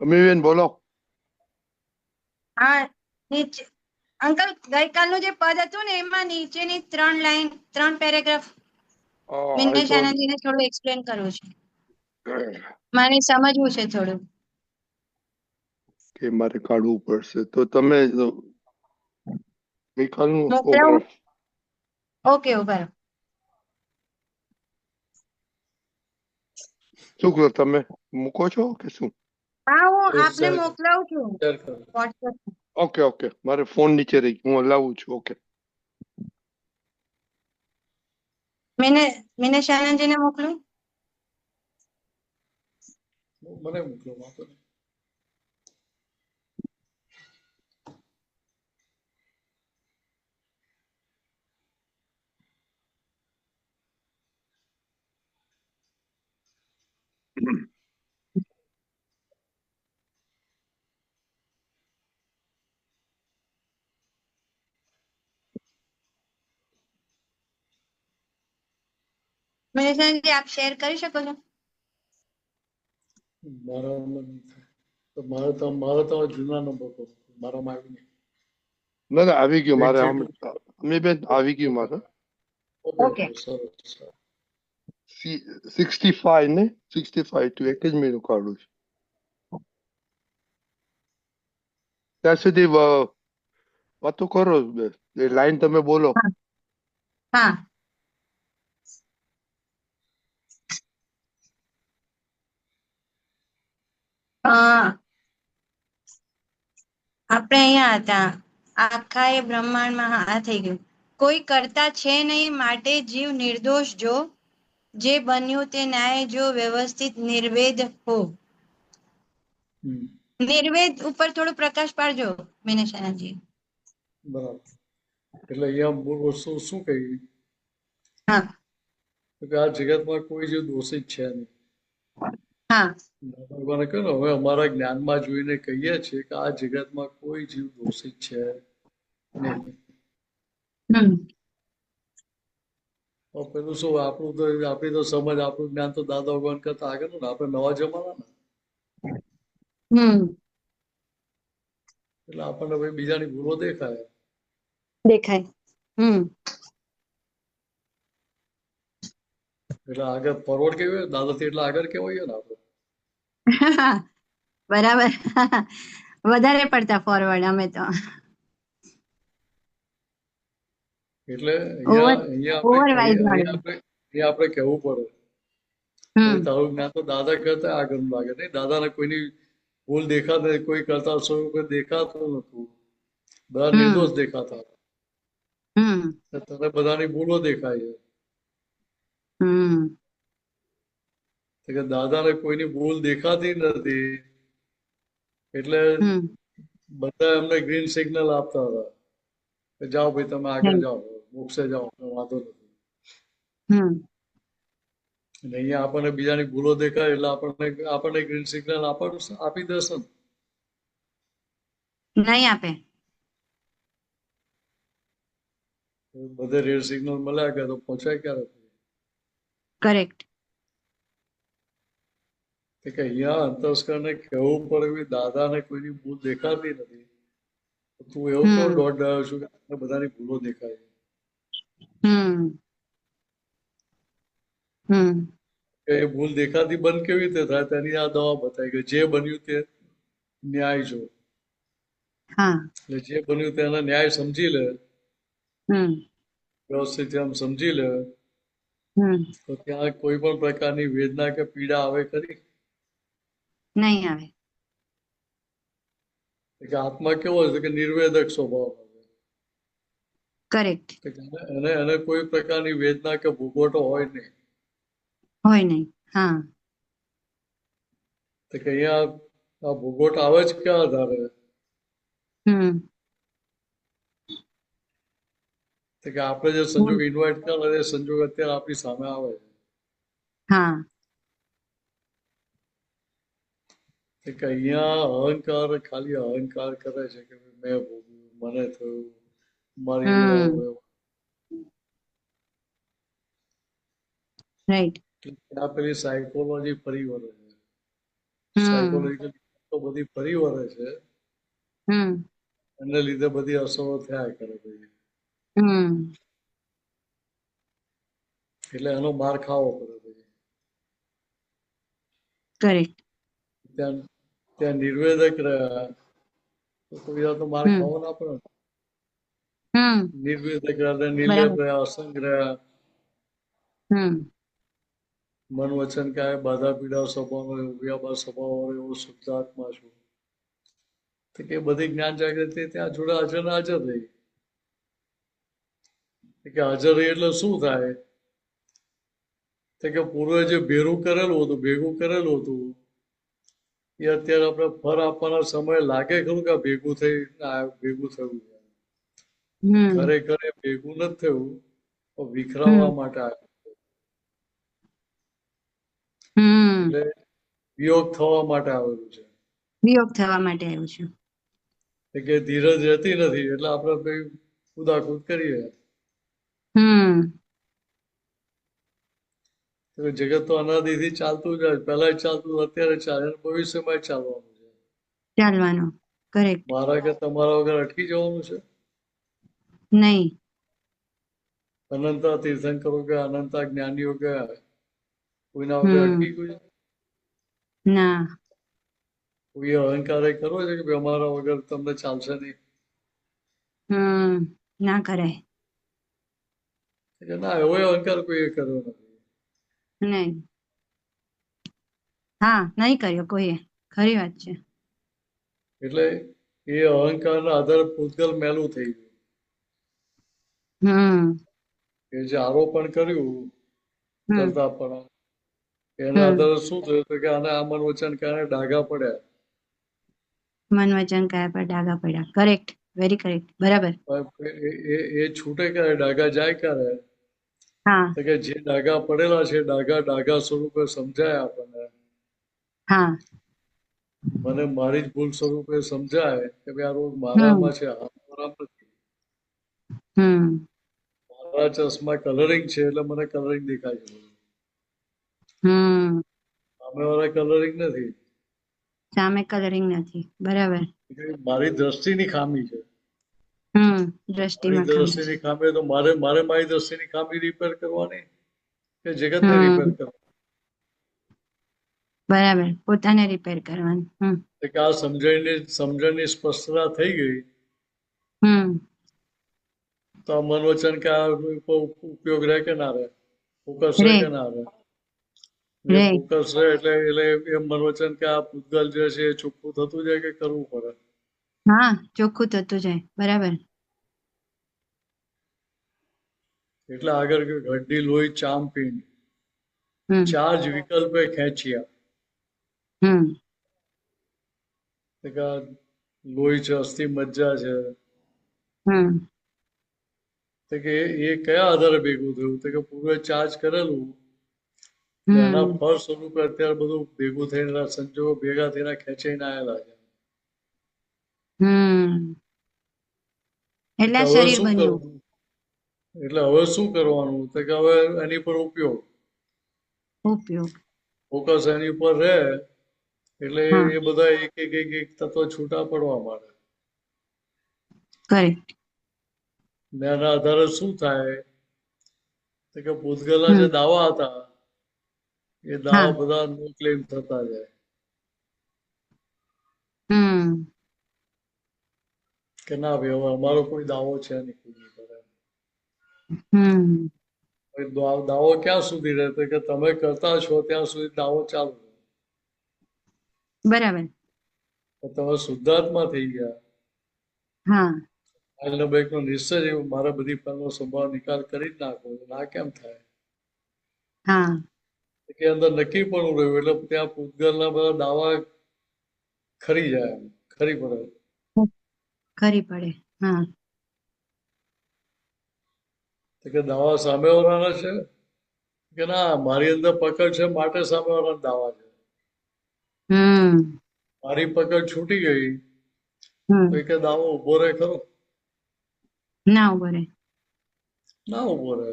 અમીબેન બોલો. હા, નીચે અંકલ ગઈકાલનું જે પદ હતું ને એમાં નીચેની 3 લાઈન 3 પેરેગ્રાફ મિનેશ આનંદજીને થોડું એક્સપ્લેન કરવું છે, મારે સમજવું છે થોડું. કે મારે કાઢવું પડશે તો તમે ગઈકાલનું મોકલાવું? ઓકે, ઉભા રહો. શું કહો તમે મૂકો છો કે શું? હા, હું આપને મોકલાવું છું વોટ્સએપ. ઓકે ઓકે, મારે ફોન નીચે રહી ગયો, હું લાવું છું. ઓકે, મિનેશ આનંદજીને મોકલું? મને મોકલો વાંધો નહીં. મિનેશ આનંદજી આપ શેર કરી શકો છો? મારામાં નહીં થાય. તો મારે તો જૂના નંબર પર મારામાં આવી નહીં. ના ના, આવી ગયું મારે. Exit. અમીબેન આવી ગયું મારે. ઓકે. સરસ. 65 ને 65 ટુ એક જ મિનિટ કાઢું છું. ત્યાં સુધી વાતો કરો, એ લાઈન તમે બોલો. હા, આપણે અહીંયા હતા. આખા એ બ્રહ્માંડમાં આ થઈ ગયું. કોઈ કરતા છે નહીં, માટે જીવ નિર્દોષ જો. જે બન્યું તે ન્યાય જો, વ્યવસ્થિત નિર્વેદ હો. નિર્વેદ ઉપર થોડો પ્રકાશ પાડજો મિનેશ આનંદજી. બરાબર. એટલે અહીંયા મૂળ વસ્તુ શું કહી હા કે આ જગતમાં કોઈ જે દોષિત છે નહીં. હા ભગવાને કહ્યું હવે અમારા જ્ઞાનમાં જોઈને કહીએ છીએ કે આ જગતમાં કોઈ જીવ દોષિત છે નહીં. પેલું શું આપણું તો આપણી તો સમજ આપણું જ્ઞાન તો દાદા ભગવાન કરતા આગળ ને આપણે નવા જમાના ને એટલે આપણને ભાઈ બીજાની ભૂલો દેખાય. એટલે આગળ ફોરવર્ડ કેવું દાદાથી એટલે આગળ કેવાય ને આપણે. બરાબર. વધારે પડતા ફોરવર્ડ અમે તો. એટલે અહીંયા આપણે કહેવું પડે તારું જ્ઞાન તો દાદા કરતા આગળ લાગે નહીં. દાદાને કોઈની ભૂલ દેખાતા કોઈ કરતા સ્વરૂપે દેખાતું નતું. બધા નિર્દોષ દેખાતા. તને બધાની ભૂલો દેખાય છે. દાદાને કોઈની ભૂલ દેખાતી નથી એટલે બધા એમને ગ્રીન સિગ્નલ આપતા હતા કે જાઓ ભાઈ તમે આગળ જાઓ, મોક્ષે જાઓ, વાંધો નથી. અને અહીંયા આપણને બીજાની ભૂલો દેખાય એટલે આપણને ગ્રીન સિગ્નલ આપી દેશે ને. નહીં આપે. બધે રેડ સિગ્નલ મળ્યા કે તો પહોંચાય ક્યારે? કરેક્ટ. કે અહીંયા અંતસ્કરણને કહેવું પડે કે દાદાને કોઈની ભૂલ દેખાતી નથી. તું એવું કેવો દોઢ ડાયો છું કે તને બધાની ભૂલો દેખાય? એ ભૂલ દેખાતી બંધ કેવી રીતે થાય તેની આ દવા બતાવી કે જે બન્યું તે ન્યાય જો. એટલે જે બન્યું તેના ન્યાય સમજી લે, વ્યવસ્થિત આમ સમજી લે તો ત્યાં કોઈ પણ પ્રકારની વેદના કે પીડા આવે ખરી? નહીં આવે. કે આત્મા કેવો છે કે નિર્વેદક સ્વભાવ. કરેક્ટ. એને કોઈ પ્રકારની વેદના કે ભૂગોટો હોય નહીં. હોય નહીં. હા. તો કે અહીંયા આ ભૂગોટ આવે જ ક્યાં આધારે? તો કે આપણે જે સંજોગ ઇન્વાઇટ કરે એ સંજોગ અત્યારે આપણી સામે આવે છે. કે અહીંયા અહંકાર ખાલી અહંકાર કરે છે કે મેં ભોગવ્યું, મને થયું, મારી રાઈટ. ત્યાં પેલી સાયકોલોજી ફરી વળે છે, હમ સાયકોલોજીકલ તો બધી ફરી વળે છે, હમ એને લીધે બધી અસરો થયા કરે પછી. હમ એટલે એનો માર ખાવો પડે પછી. કરેક્ટ. ત્યાં ત્યાં નિર્વેદક રહ્યા તો કોઈ વાર તો માર હમ ખાવો ના પડે. હમ નિર્વેદક રહ્યા, નિર્લેપ બરાબર. રહ્યા, અસંગ રહ્યા, હમ મન વચન કાય બાધા પીડા સ્વભાવ વ્યાપાર સ્વભાવ હોય એવો શુદ્ધાત્મા છું. તો કે બધી જ્ઞાન જાગૃતિ ત્યાં જોડે હાજર ને હાજર રહી. કે હાજર રહી એટલે શું થાય? તો કે પૂર્વે જે ભેરું કરેલું હતું, ભેગું કરેલું હતું, એ અત્યારે આપણે ફર આપવાના સમય લાગે ખરું કે ભેગું થઈ ભેગું થયું. હમ ખરેખર ભેગું નથી થયું, પણ વિખરાવવા હમ માટે આવ્યું. હમ એટલે વિયોગ થવા માટે આવેલું છે. વિયોગ થવા માટે આવ્યું છે. કે ધીરજ રહેતી નથી એટલે આપણે કઈ કુદાકુદ કરીએ. હમ જગત તો અનાદિથી ચાલતું જાય, પહેલા ચાલતું, અત્યારે ચાલે, ભવિષ્યમાં ચાલવાનું છે. ચાલવાનો. કરેક્ટ. મારા કે તમારા વગર અટકી જવાનું છે? નહીં. અનંતા તીર્થંકરો કે અનંતા જ્ઞાનીઓ કે કોઈના વગર હમ અટકી ગયું? ના. કોઈ અહંકાર કરવો છે કે અમારા વગર તમને ચાલશે નહીં? ના કરાય. ના, એવો અહંકાર કોઈ કર્યો નથી. નહીં. હા, નહીં કર્યો કોઈએ. ખરી વાત છે. એટલે એ અહંકારના આધારે પૂતગલ મેલું થઈ ગયું. હમ એ જે આરોપણ કર્યું હમ કરતા પણ એના હમ આધારે શું થયું કે આને આ મન વચન કારણે ડાઘા પડ્યા. મન વચન કાયા પર ડાઘા પડ્યા. કરેક્ટ. Very correct. બરાબર. એ છૂટે ક્યારે, ડાઘા જાય ક્યારે? હા તો કે જે ડાઘા પડેલા છે, ડાઘા ડાઘા સ્વરૂપે સમજાય આપણને. હા મને મારી જ ભૂલ સ્વરૂપે સમજાય કે ભાઈ આ રોગ હમ મારામાં છે, આ બરાબર નથી. હમ મારા ચશ્મા કલરિંગ છે એટલે મને કલરિંગ દેખાય છે. હમ સામેવાળા કલરિંગ નથી. સામે કલરિંગ નથી. બરાબર. મારી દ્રષ્ટિની ખામી છે. મારી દ્રષ્ટિમાં ખામી છે. દ્રષ્ટિની ખામી તો મારે મારી દ્રષ્ટિની ખામી રિપેર કરવાની કે જગતને રિપેર હમ કરવાની? બરાબર. પોતાને રિપેર કરવાનું. કે આ સમજણની સ્પષ્ટતા થઈ ગઈ હમ તો આ મન વચન કે આ ઉપયોગ રહે કે ના રહે, ફોકસ રહે રે કે ના રહે? રે ફોકસ રહે એટલે એ મન વચન કે આ પૂતગલ જે છે એ ચોખ્ખું થતું જાય કે કરવું પડે? હા, ચોખ્ખું થતું જાય. બરાબર. એટલે આગળ હડ્ડી લોહી ચામ પિંડ હમ ચાર જ વિકલ્પે ખેંચ્યા. હમ લોહી છે, અસ્થિ મજ્જા છે, હમ તો કે એ કયા આધારે ભેગું થયું? તો કે પૂર્વે ચાર્જ કરેલું એના હમ ફળ સ્વરૂપે અત્યારે બધું ભેગું થઈને સંજોગો ભેગા થઈને ખેંચાઈને આવેલા છે. હમ એટલે આ હવે શરીર શું બન્યું. કરવું? એટલે હવે શું કરવાનું? તો કે હવે એની પર ઉપયોગ, ઉપયોગ. ફોકસ એની ઉપર રહે એટલે હા એ બધા એક તત્વ છૂટા પડવા માંડે. કરેક્ટ. ને એના આધારે શું થાય? તો કે ભૂતગલના જે હમ દાવા હતા એ હા દાવા બધા નો ક્લેમ થતા જાય હમ કે ના ભાઈ હવે અમારો કોઈ દાવો છે નહીં કોઈની પર. હમ દાવો ક્યાં સુધી રહે? તો કે તમે કરતા છો ત્યાં સુધી દાવો ચાલુ રહે. બરાબર. તમે શુદ્ધાત્મા થઈ ગયા હા નો નિશ્ચય એવું મારે બધી ફળનો સ્વભાવ નિકાલ કરી જ નાખો. ના કેમ થાય? હા કે અંદર નક્કી પણ રહ્યું એટલે ત્યાં પૂતગલના બધા દાવા ખરી જાય, ખરી પડે. ખરી પડે. હા તો કે દાવા સામેવાળાના છે કે ના મારી અંદર પકડ છે માટે સામેવાળાના દાવા છે. હમ મારી પકડ છૂટી ગઈ તો હમ કે દાવો ઉભો રહે ખરો? ના ઉભો રહે. ના ઉભો રહે.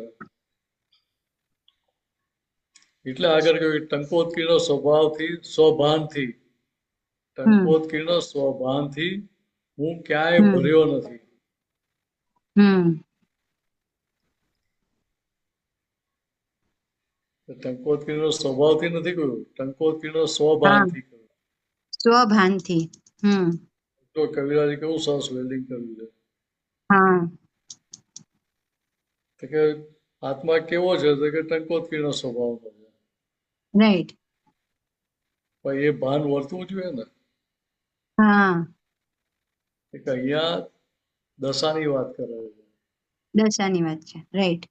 એટલે આગળ કહ્યું ટંકોત્કીર્ણ સ્વભાનથી ટંકોત્કીર્ણ સ્વભાનથી હું ક્યાંય ભર્યો નથી. ટંકોત્કીર્ણ સ્વભાવથી નથી કહ્યું, ટંકોત્કીર્ણ સ્વભાનથી કહ્યું. સ્વભાનથી. તો કવિરાજે કેવું સરસ વેલ્ડિંગ કર્યું છે. તો કે આત્મા કેવો છે તો કે ટંકોત્કીર્ણ સ્વભાવનો છે. રાઈટ. પણ એ ભાન વર્તવું જોઈએ ને. કે અહીંયા દશાની વાત કરે છે. દશાની વાત છે. રાઈટ.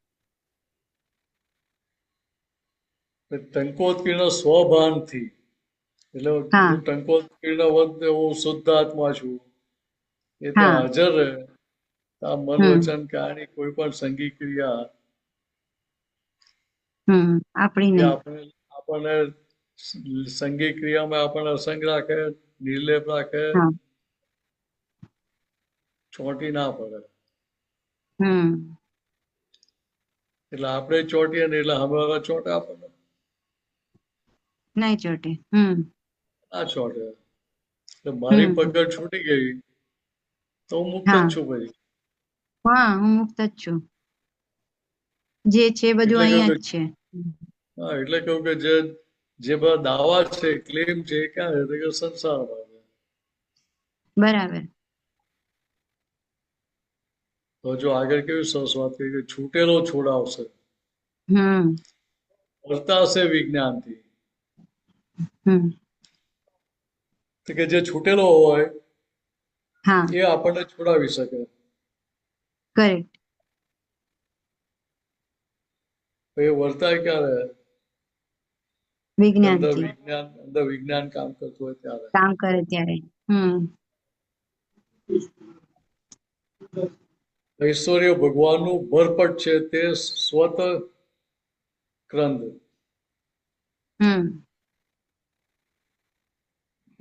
ટંકોત્કીર્ણ સ્વભાનથી એટલે હું ટંકોત્કીર્ણ વદ હું શુદ્ધ આત્મા છું એ ત્યાં હાજર રહે. આ મન વચન કાની કોઈ પણ સંગી ક્રિયા આપણને સંગી ક્રિયામાં આપણને અસંગ રાખે, નિર્લેપ રાખે, ચોંટી ના પડે. એટલે આપણે ચોંટીએ ને એટલે હમણાં ચોંટે આપણને નહીં ચોટે. ના ચોંટે. એટલે મારી પકડ છૂટી ગઈ તો હું મુક્ત જ છું. પછી હું મુક્ત જ છું. જે છે બધું અહીંયા જ છે. હા, એટલે કહ્યું કે જે બધા દાવા છે, ક્લેમ છે, ક્યાં છે કે સંસારમાં છે. બરાબર. તો જો આગળ કેવી સરસ વાત કરી કે છૂટેલો છોડાવશે, વર્તાશે વિજ્ઞાનથી. તો કે જે છૂટેલો હોય એ આપણને છોડાવી શકે. કરેક્ટ. એ વર્તાય ક્યારે? અંદર વિજ્ઞાન કામ કરતું હોય ત્યારે. કામ કરે ત્યારે. ઐશ્વર્ય ભગવાનનું ભરપટ છે તે સ્વત ક્રંદ.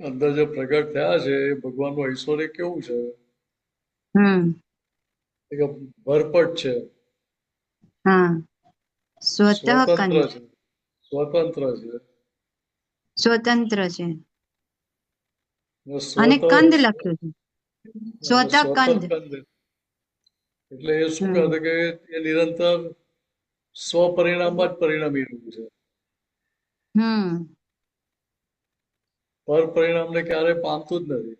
અંદર જે પ્રગટ થયા છે એ ભગવાનનું ઐશ્વર્ય કેવું છે? ભરપટ છે, સ્વતંત્ર છે. સ્વતંત્ર છે. અને કંદ લખ્યું છે. સ્વતઃ કંદ. એટલે એ શું કહે કે એ નિરંતર સ્વપરિણામમાં જ પરિણમી રહ્યું છે. પર પરિણામને ક્યારે પામતું જ નથી.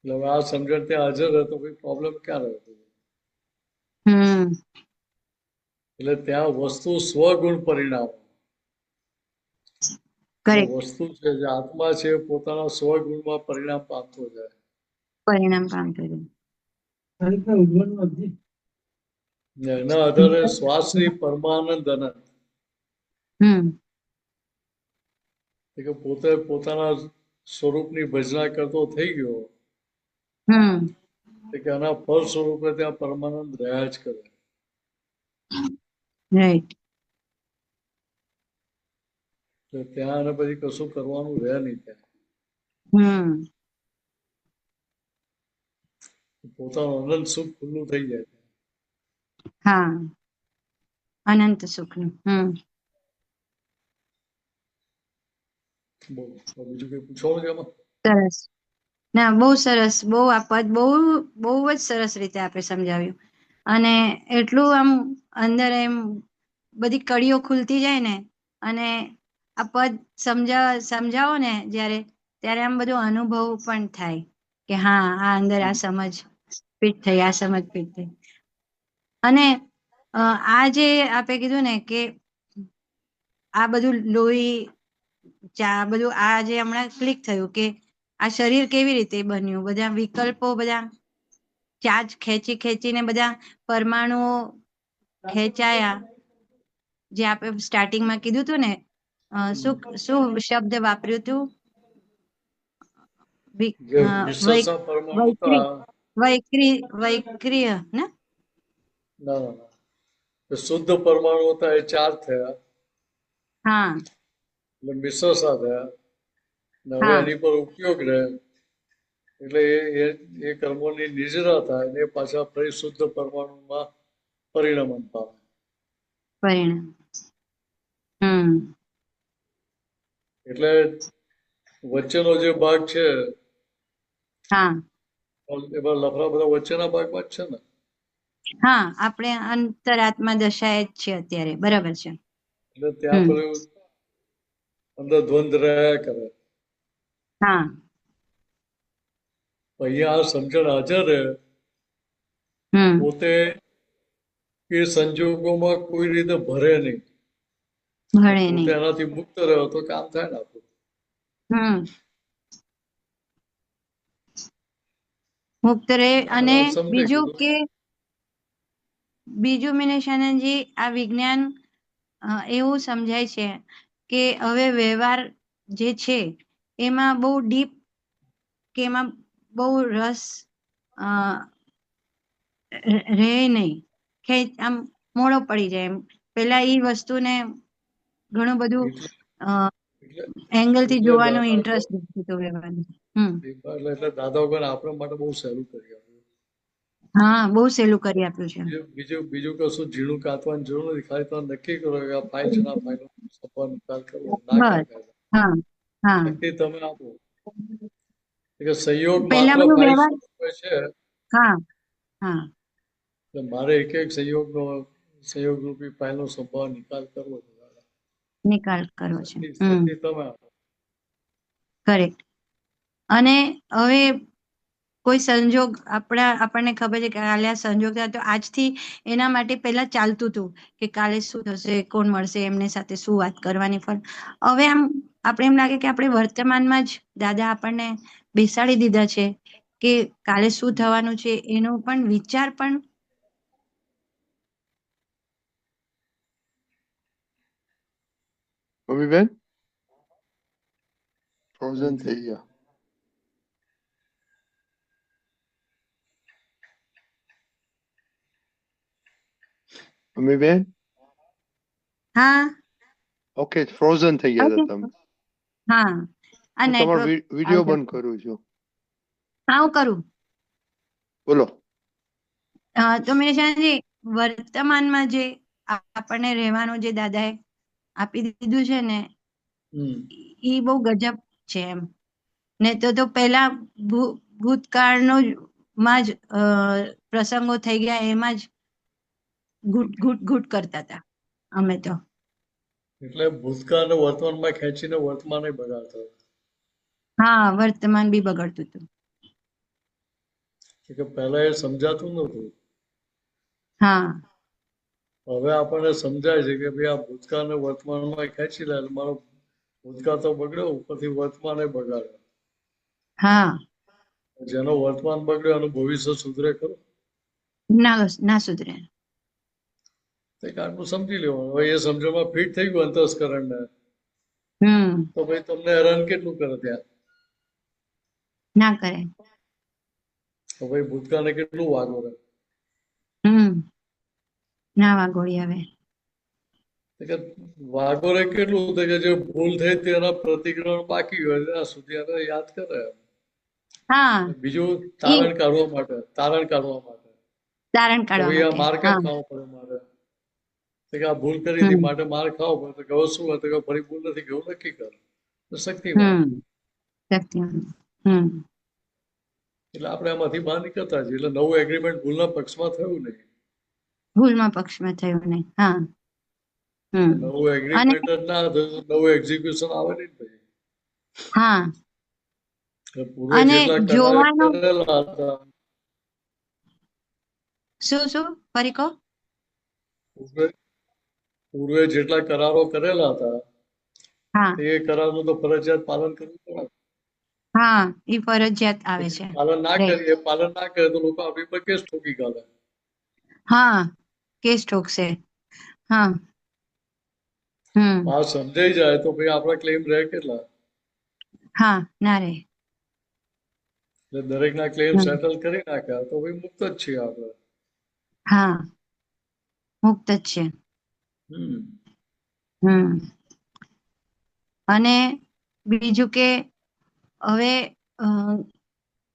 એટલે હવે આ સમજણ ત્યાં હાજર રહે તો કોઈ પ્રોબ્લેમ ક્યાં રહેતો? એટલે ત્યાં વસ્તુ સ્વગુણ પરિણામ. વસ્તુ છે જે આત્મા છે પોતાના સ્વગુણમાં પરિણામ પામતો જાય. એના આધારે શ્વાસની પરમાનંદ અનંત. કે પોતે પોતાના સ્વરૂપની ભજના કરતો થઈ ગયો કે આના ફળ સ્વરૂપે ત્યાં પરમાનંદ રહ્યા જ કરે. ત્યાં અને પછી કશું કરવાનું રહે નહીં. ત્યાં પોતાનું અનંત સુખ ખુલ્લું થઈ જાય. અનંત સુખનું. બીજું કઈ પૂછવાનું છે એમાં? સરસ. ના, બહુ સરસ. બહુ આ પદ બહુ જ સરસ રીતે આપણે સમજાવ્યું. અને એટલું આમ અંદર એમ બધી કડીઓ ખુલતી જાય ને. અને આ પદ સમજાવો ને ત્યારે આમ બધું અનુભવ પણ થાય કે હા આ અંદર આ સમજ ફિટ થઈ, આ સમજ ફિટ થઈ. અને આ જે આપે કીધું ને કે આ બધું લોહી બધું આ જે હમણાં ક્લિક થયું કે આ શરીર કેવી રીતે બન્યું, બધા વિકલ્પો, બધા ચાર્જ ખેંચીને બધા પરમાણુઓ ખેંચાયા. જે આપણે સ્ટાર્ટિંગમાં કીધું હતું ને, શું શબ્દ વાપર્યું હતું? વૈક્રિય ને? ના, શુદ્ધ પરમાણુ હતા એ 4 થયા. એટલે મિશ્રસા થયા. હવે એની પર ઉપયોગ રહે એટલે એ કર્મોની નિજરા થાય ને પાછા ફરી શુદ્ધ પરમાણુમાં પરિણમન પામે. પરિણામ. એટલે વચ્ચેનો જે ભાગ છે હા એમાં લફડા બધા વચ્ચેના ભાગમાં જ છે ને. હા, આપણે અંતરાત્મા દશાએ જ છે અત્યારે, બરાબર છે. એટલે ત્યાં પેલું અંદર દ્વંદ્વ રહ્યા કરે. હા, અહીંયા આ સમજણ હાજર રહે, પોતે એ સંજોગોમાં કોઈ રીતે ભરે નહીં, પોતે એનાથી મુક્ત રહ્યો તો કામ થાય ને આપણું. મુક્ત રહે. અને બીજું મીનેશાનંદજી, આ વિજ્ઞાન એવું સમજાય છે કે હવે વ્યવહાર જે છે એમાં બહુ ડીપ કે એમાં બહુ રસ રહે નહીં, કે આમ મોડો પડી જાય. એમ પેલા એ વસ્તુને ઘણું બધું એંગલ થી જોવાનો ઇન્ટરેસ્ટ હતો વ્યવહારનો. એટલે દાદા વગર આપણા માટે બહુ સહેલું કરી આપ્યું. હા, બહુ સહેલું કરી આપ્યું છે. બીજું કશું ઝીણું કાતવાની જરૂર નથી, ખાલી તમે નક્કી કરો કે આ ફાઇલ છે ના ફાઇલ સફળ નિકાલ કરવો, ના કામ શક્તિ તમે આપો કે સહયોગ માત્ર ફાઇલ સ્વરૂપે છે. એટલે મારે એક સહયોગ રૂપી ફાઇલ નો સંભાવ નિકાલ કરવો છે. શક્તિ તમે આપો. કરેક્ટ. અને હવે કોઈ સંજોગ આપણને ખબર છે કે કાલે આ સંજોગ થયા, તો આજથી એના માટે પહેલા ચાલતું હતું કે કાલે શું થશે, કોણ મળશે, એમને સાથે શું વાત કરવાની. હવે આમ આપણે એમ લાગે કે આપણે વર્તમાનમાં જ દાદા આપણને બેસાડી દીધા છે કે કાલે શું થવાનું છે એનો પણ વિચાર પણ. મમ્મીબેન ફ્રોઝન થઈ ગયા. મમ્મીબેન હા ઓકે, ફ્રોઝન થઈ ગયા હતા તમે. હા, આ તમારો વિડિયો બંધ કરું છું. હા, હું કરું. બોલો. તો મીનેશાનંદજી, વર્તમાનમાં જે આપણને રહેવાનું જે દાદાએ આપી દીધું છે ને, એ બહુ ગજબ છે એમ. ને તો પહેલા ભૂતકાળનો માં જ પ્રસંગો થઈ ગયા, એમાં જ ઘૂટ કરતા હતા અમે તો. એટલે ભૂતકાળ ને વર્તમાનમાં ખેંચીને વર્તમાન બગાડતા. હા, વર્તમાન બી બગડતું હતું. કે પહેલા એ સમજાતું નતું. હા, હવે આપણને સમજાય છે કે ભાઈ આ ભૂતકાળ ને વર્તમાનમાં ખેંચી લે, મારો ભૂતકાળ તો બગડ્યો, ઉપરથી વર્તમાન બગાડ્યો. હા, જેનો વર્તમાન બગડ્યો એનું ભવિષ્ય સુધરે ખરું? ના સુધરે. આટલું સમજી લેવાનું. હવે એ સમજણમાં ફિટ થઈ ગયું અંતસ્કરણ ને, તો ભાઈ તમને હેરાન કેટલું કરે ત્યાં? ના કરે. તો ભાઈ ભૂતકાળને કેટલું વાગો રહે? ના વાગોળી આવે. વાગોરે કેટલું કે જે ભૂલ થઈ તેના પ્રતિક્રમણ બાકી હોય ત્યાં સુધી એને યાદ કરે. બીજું તારણ કાઢવા માટે માર કેમ ખાવો પડે મારે? કે આ ભૂલ કરી હતી માટે માર ખાવો પડે. તો શું હોય તો ફરી ભૂલ નથી, કેવું નક્કી કર. શક્તિમાં એટલે આપણે આમાંથી બહાર નીકળતા છીએ. એટલે નવું એગ્રીમેન્ટ ભૂલના પક્ષમાં થયું નહીં. હા, નવું એગ્રીમેન્ટ જ ના થયું, નવું એક્ઝિક્યુશન આવે નહીં ભાઈ. હા, પૂર્વે જેટલા કરાર કરેલા હતા. શું ફરી કહો? પૂર્વે જેટલા કરારો કરેલા હતા એ કરારનું તો ફરજિયાત પાલન કરવું પડે. હા, એ ફરજિયાત આવે છે. પાલન ના કરે તો લોકો આપણી પર કેસ ઠોકી કાઢે. હા, કેસ ઠોકશે. હા, આ સમજાઈ જાય તો ભાઈ આપણા ક્લેમ રહે કેટલા? હા, ના રહે. એટલે દરેકના ક્લેમ સેટલ કરી નાખ્યા તો ભાઈ મુક્ત જ છીએ આપણે. હા, મુક્ત જ છે. અને બીજું કે હવે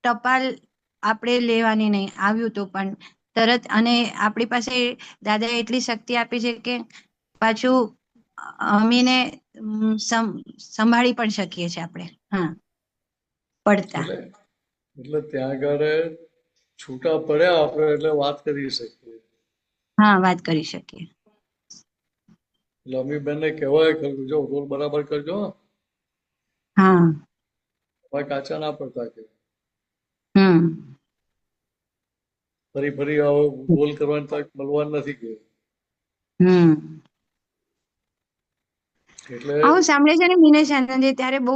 ટપાલ આપણે લેવાની નહીં, આવ્યું તો પણ તરત. અને આપણી પાસે દાદાએ એટલી શક્તિ આપી છે કે પાછું અમીને સંભાળી પણ શકીએ છીએ આપણે. હા, પડતા. એટલે ત્યાં આગળ છૂટા પડ્યા આપણે એટલે વાત કરી શકીએ. હા, વાત કરી શકીએ. એટલે અમીબેનને કહેવાય ખરું, જો રોલ બરાબર કરજો, હા, કાચા ના પડતા કે ફરી ફરી આવો રોલ કરવાની તક મળવાની નથી કે. એટલે આવું સાંભળે છે ને મિનેશ આનંદજી, ત્યારે બહુ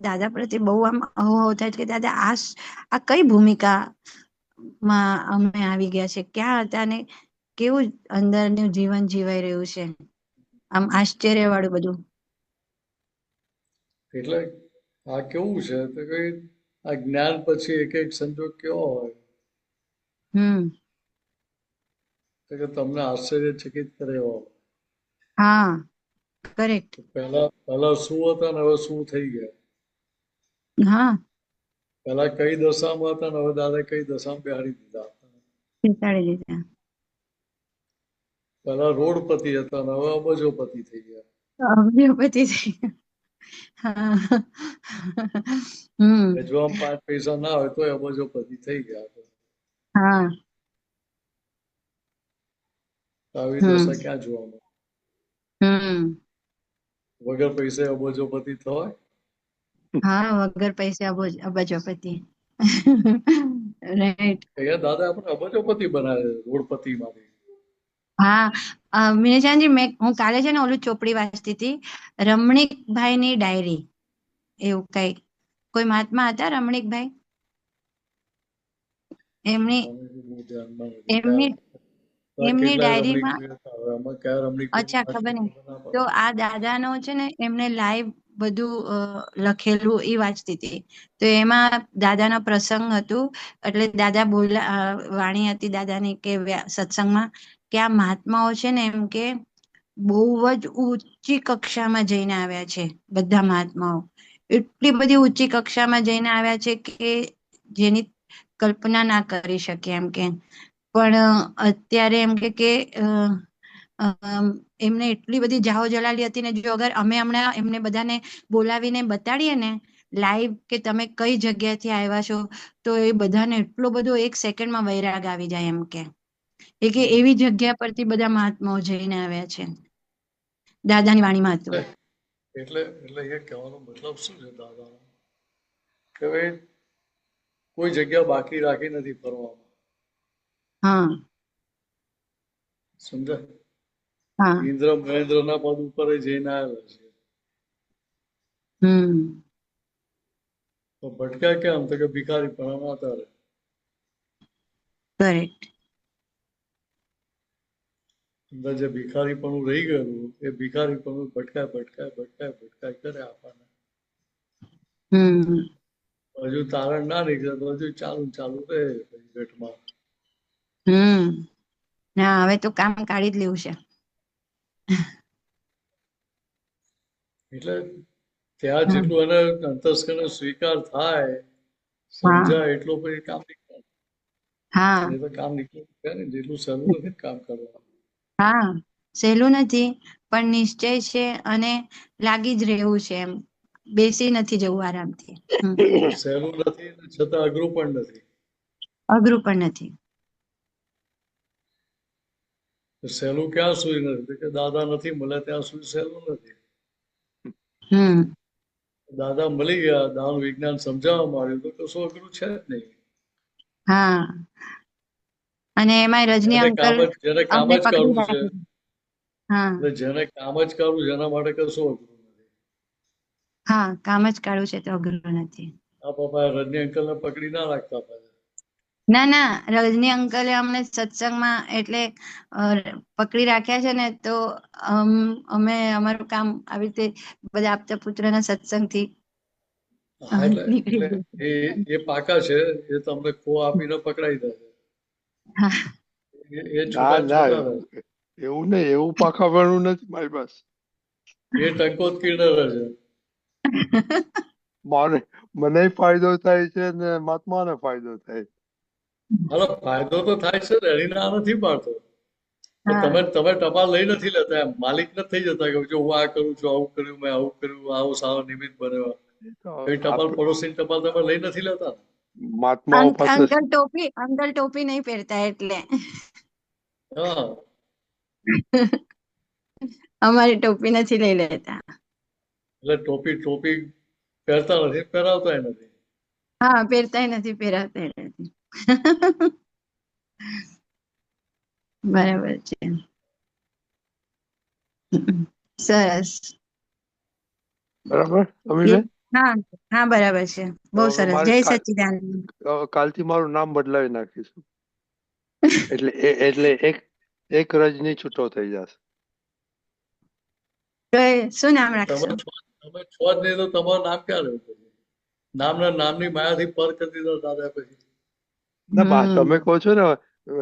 દાદા પ્રત્યે બહુ આમ અહોહ થાય કે દાદા આ કઈ ભૂમિકા માં અમે આવી ગયા છે, ક્યાં હતા ને કેવું અંદરનું જીવન જીવાઈ રહ્યું છે, આમ આશ્ચર્ય વાળું બધું. એટલે આ કેવું છે તો કઈ આ જ્ઞાન પછી એક એક સંજોગ કેવો હોય તો કે તમને આશ્ચર્યચકિત કરે એવો. હા, કરેક્ટ. પહેલા શું હતા ને હવે શું થઈ ગયા. હા, પહેલા કઈ દશામાં હતા ને હવે દાદા કઈ દશામાં બેહાડી દીધા. બેસાડી દીધા. પહેલા રોડપતિ હતા ને હવે અબજોપતિ થઈ ગયા. અબજોપતિ થઈ ગયા. વેચવામાં 5 પૈસા ના હોય તો અબજોપતિ થઈ ગયા. હા, આવી દશા ક્યાં જોવા મળે. વગર પૈસે અબજોપતિ થવાય. હા, વગર પૈસે અબજોપતિ. રાઈટ. દાદા આપણે અબજોપતિ બનાવે રોડપતિ માંથી. હા, મિનેશાનજી, હું કાલે છે ને ઓલું ચોપડી વાંચતી હતી, રમણીકભાઈની ડાયરી, એવું કઈ કોઈ મહાત્મા હતા રમણીકભાઈ, એમની ડાયરીમાં. અચ્છા, ખબર નહીં. તો આ દાદાનો છે ને એમને લાઈવ બધું લખેલું એ વાંચતી હતી. તો એમાં દાદાનો પ્રસંગ હતું, એટલે દાદા વાણી હતી દાદાની કે સત્સંગમાં કે આ મહાત્માઓ છે ને એમ કે બહુ જ ઊંચી કક્ષામાં જઈને આવ્યા છે. બધા મહાત્માઓ એટલી બધી ઊંચી કક્ષામાં જઈને આવ્યા છે કે જેની કલ્પના ના કરી શકે એમ કે. પણ અત્યારે એમ કે એમને એટલી બધી જાહો જલાલી હતી ને, જો અગર અમે હમણાં એમને બધાને બોલાવીને બતાડીએ ને લાઈવ કે તમે કઈ જગ્યાથી આવ્યા છો, તો એ બધાને એટલો બધો એક સેકન્ડમાં વૈરાગ આવી જાય એમ કે એવી જગ્યા પરથી બધા મહાત્માઓ જઈને આવ્યા છે. દાદાની વાણીમાં હતું. એટલે એ કહેવાનો મતલબ શું છે દાદાનો, કે ભાઈ કોઈ જગ્યા બાકી રાખી નથી ફરવામાં. હા, સમજાય. હા, ઇન્દ્ર મહેન્દ્ર ના પદ ઉપર જઈને આવેલા છે. તો ભટક્યા કેમ તો કે ભિખારી પણ હતા. કરેક્ટ. અંદર જે ભિખારી પણ રહી ગયેલું એ ભિખારી પણ ભટકાય કરે આપણને. હજુ તારણ ના નીકળે તો હજુ ચાલુ રહે પેટમાં. ના, હવે તો કામ કાઢી જ લેવું છે. એટલે ત્યાં જેટલું એને અંતસ્કરણનો સ્વીકાર થાય, સમજાય એટલું પછી કામ નીકળે. એ તો કામ નીકળે ને, જેટલું સહેલું નથી કામ કરવાનું. હા, સહેલું નથી, પણ નિશ્ચય છે અને લાગી જ રહેવું છે એમ, બેસી નથી જવું આરામથી. સહેલું નથી છતાં અઘરું પણ નથી. અઘરું પણ નથી. સહેલું ક્યાં સુધી નથી કે દાદા નથી મળ્યા ત્યાં સુધી સહેલું નથી. દાદા મળી ગયા, દાન વિજ્ઞાન સમજાવવા માંડ્યું તો કશું અઘરું છે જ નહીં. હા, અને એમાં રજની અંકલ જેને કામ અમને જ પકડી કરવું છે, હા, જેને કામ જ કરવું છે એના માટે કશું અઘરું નથી. હા, કામ જ કાઢવું છે તો અઘરું નથી. આ પપ્પા રજની અંકલ ને પકડી ના રાખતા પાછા. ના, ના, રજની અંકલે અમને સત્સંગમાં એટલે પકડી રાખ્યા છે ને, તો અમે અમારું કામ આવી રીતે બધા આપતા પુત્રના સત્સંગથી એટલે એ પાકા છે, એ તમને ખો આપીને પકડાઈ દે. એ છૂટા રહે. એવું નહીં, એવું પાકાવાનું નથી મારી પાસે. એ ટંકોત કિન્નર છે. મને ફાયદો થાય છે ને મહાત્માને ફાયદો થાય. ફાયદો તો થાય છે ને, એની ના નથી પાડતો. તો હા તમે ટપાલ લઈ નથી લેતા એમ, માલિક નથી થઈ જતા કે જો હું આ કરું છું, આવું કર્યું, મેં આવું કર્યું, આવો સારો નિમિત્ત બન્યો. તો કઈ ટપાલ પડોશી ટપાલ તમે લઈ નથી લેતા ને? મહાત્માઓ પાસે અંકલ ટોપી નહીં પહેરતા એટલે હા, અમારી ટોપી નથી લઈ લેતા. એટલે ટોપી પહેરતા નથી, પહેરાવતા નથી. હા પહેરતાય નથી, પહેરાવતા નથી. બરાબર છે. સરસ. બરાબર અમીબેન. હા હા બરાબર છે, બહુ તો સરસ. મારે જય સચ્ચિદાનંદ. કાલથી મારું નામ બદલાવી નાખીશું, એટલે એક રજની છૂટો થઈ જશે. તો શું નામ તમે રાખશો? તમે છો જ નહીં તો તમારું નામ ક્યાં રહ્યું પછી? નામની માયાથી પર કરી દીધા દાદા પછી. ના બા તમે કહો છો ને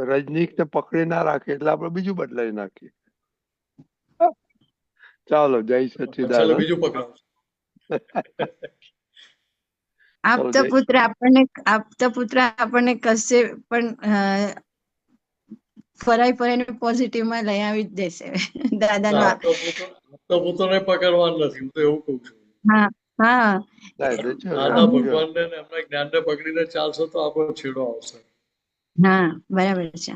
રજનીક ને પકડી ના રાખે એટલે આપણે બીજું બદલાવી નાખીએ. ચાલો જય ચાલો સચ્ચિદાનંદ. બીજું પકડાવશું. આપતા પુત્ર આપણને કશે પણ ફરાઈને પોઝિટિવ માં લઈ આવી જ દેશે. દાદાનો આપતા પુત્રોને પકડવાનું નથી, હું તો એવું કઉ છું. હા હા દાદા ભગવાનને ને એમના જ્ઞાનને પકડીને ચાલશો તો આપણો છેડો આવશે. હા બરાબર છે.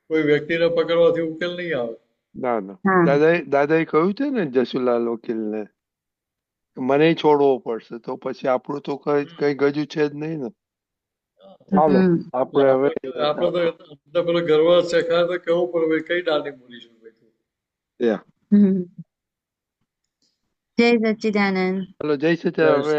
કોઈ વ્યક્તિને પકડવાથી ઉકેલ નહીં આવે. ના દાદાએ કહ્યું છે ને જસુલાલ વકીલને, મને છોડવો પડશે તો પછી આપણું તો કઈ ગજુ છે જ નહીં ને. ચાલો આપણે હવે આપણે તો પેલો ગર્વ શેખાય તો કેવું પડે કઈ ડાલી બોલીશું ભાઈ. જય સચ્ચિદાનંદ. ચાલો જય સચ્ચિદાનંદ. હવે